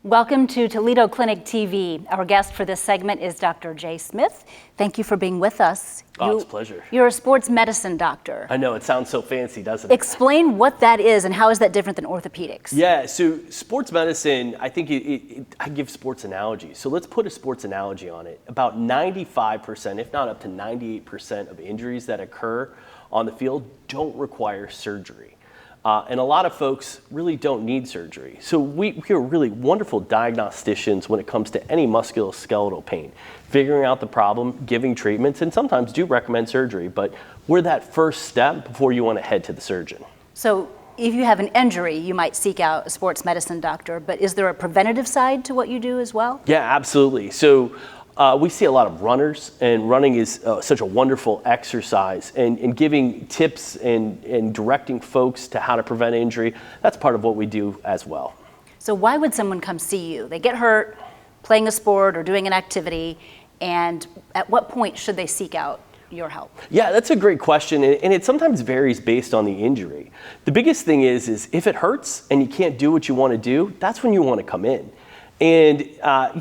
Welcome to Toledo Clinic TV. Our guest for this segment is Dr. Jay Smith. Thank you for being with us. It's a pleasure. You're a sports medicine doctor. I know, it sounds so fancy, doesn't it? Explain what that is and how is that different than orthopedics? Yeah, so sports medicine, I think I give sports analogies. So let's put a sports analogy on it. About 95%, if not up to 98% of injuries that occur on the field don't require surgery. And a lot of folks really don't need surgery. So we are really wonderful diagnosticians when it comes to any musculoskeletal pain, figuring out the problem, giving treatments, and sometimes do recommend surgery, but we're that first step before you want to head to the surgeon. So if you have an injury, you might seek out a sports medicine doctor, but is there a preventative side to what you do as well? Yeah, absolutely. So we see a lot of runners, and running is such a wonderful exercise, and giving tips and directing folks to how to prevent injury, that's part of what we do as well. So why would someone come see you? They get hurt playing a sport or doing an activity, and at what point should they seek out your help? Yeah, that's a great question, and it sometimes varies based on the injury. The biggest thing is if it hurts and you can't do what you want to do, that's when you want to come in. And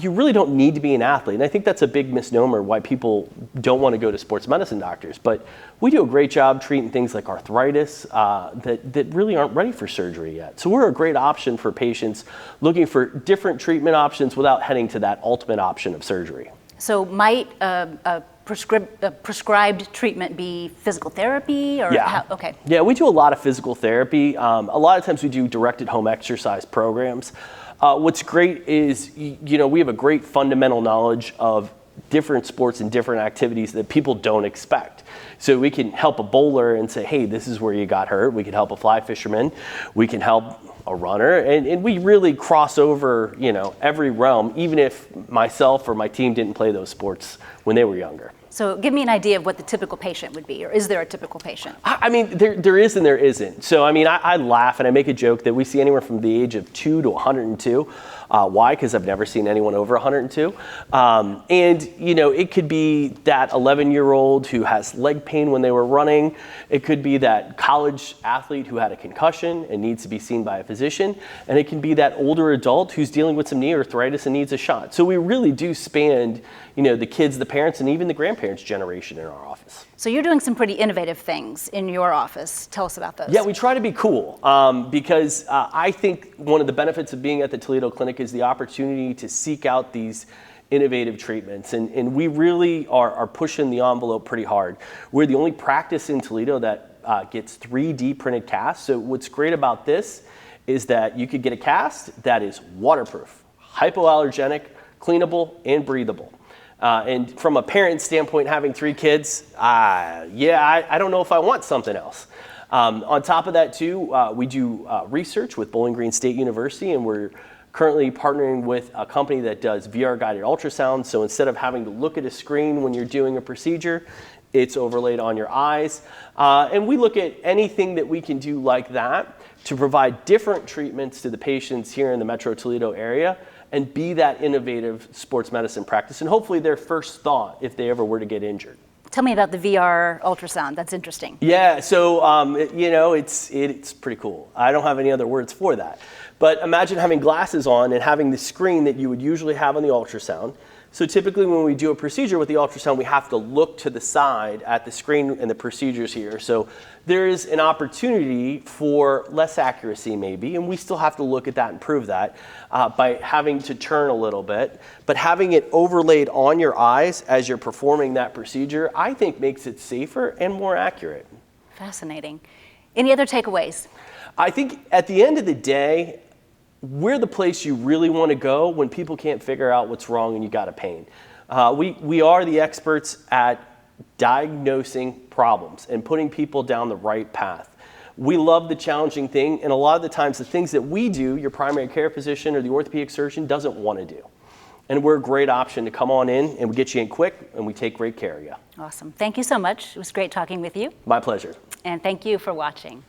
you really don't need to be an athlete. And I think that's a big misnomer why people don't want to go to sports medicine doctors. But we do a great job treating things like arthritis that really aren't ready for surgery yet. So we're a great option for patients looking for different treatment options without heading to that ultimate option of surgery. So might a prescribed treatment be physical therapy? Or yeah. Okay. Yeah, we do a lot of physical therapy. A lot of times we do directed home exercise programs. What's great is, we have a great fundamental knowledge of different sports and different activities that people don't expect. So we can help a bowler and say, hey, this is where you got hurt. We can help a fly fisherman. We can help a runner. And we really cross over, every realm, even if myself or my team didn't play those sports when they were younger. So give me an idea of what the typical patient would be, or is there a typical patient? I mean, there is and there isn't. So, I laugh and I make a joke that we see anywhere from the age of 2 to 102. Why? Because I've never seen anyone over 102. It could be that 11-year-old who has leg pain when they were running. It could be that college athlete who had a concussion and needs to be seen by a physician. And it can be that older adult who's dealing with some knee arthritis and needs a shot. So we really do span, the kids, the parents, and even the grandparents' generation in our office. So you're doing some pretty innovative things in your office. Tell us about those. Yeah, we try to be cool because I think one of the benefits of being at the Toledo Clinic is the opportunity to seek out these innovative treatments. And we really are pushing the envelope pretty hard. We're the only practice in Toledo that gets 3D printed casts. So what's great about this is that you could get a cast that is waterproof, hypoallergenic, cleanable, and breathable. And from a parent standpoint, having 3 kids, I don't know if I want something else. On top of that too, we do research with Bowling Green State University, and we're currently partnering with a company that does VR guided ultrasound. So instead of having to look at a screen when you're doing a procedure, it's overlaid on your eyes. And we look at anything that we can do like that to provide different treatments to the patients here in the Metro Toledo area and be that innovative sports medicine practice, and hopefully their first thought if they ever were to get injured. Tell me about the VR ultrasound. That's interesting. Yeah, so it's pretty cool. I don't have any other words for that. But imagine having glasses on and having the screen that you would usually have on the ultrasound. So typically when we do a procedure with the ultrasound, we have to look to the side at the screen and the procedures here. So there's an opportunity for less accuracy maybe, and we still have to look at that and prove that by having to turn a little bit. But having it overlaid on your eyes as you're performing that procedure, I think makes it safer and more accurate. Fascinating. Any other takeaways? I think at the end of the day, we're the place you really want to go when people can't figure out what's wrong and you got a pain. We are the experts at diagnosing problems and putting people down the right path. We love the challenging thing, and a lot of the times the things that we do, your primary care physician or the orthopedic surgeon doesn't want to do. And we're a great option to come on in, and we get you in quick, and we take great care of you. Awesome. Thank you so much. It was great talking with you. My pleasure. And thank you for watching.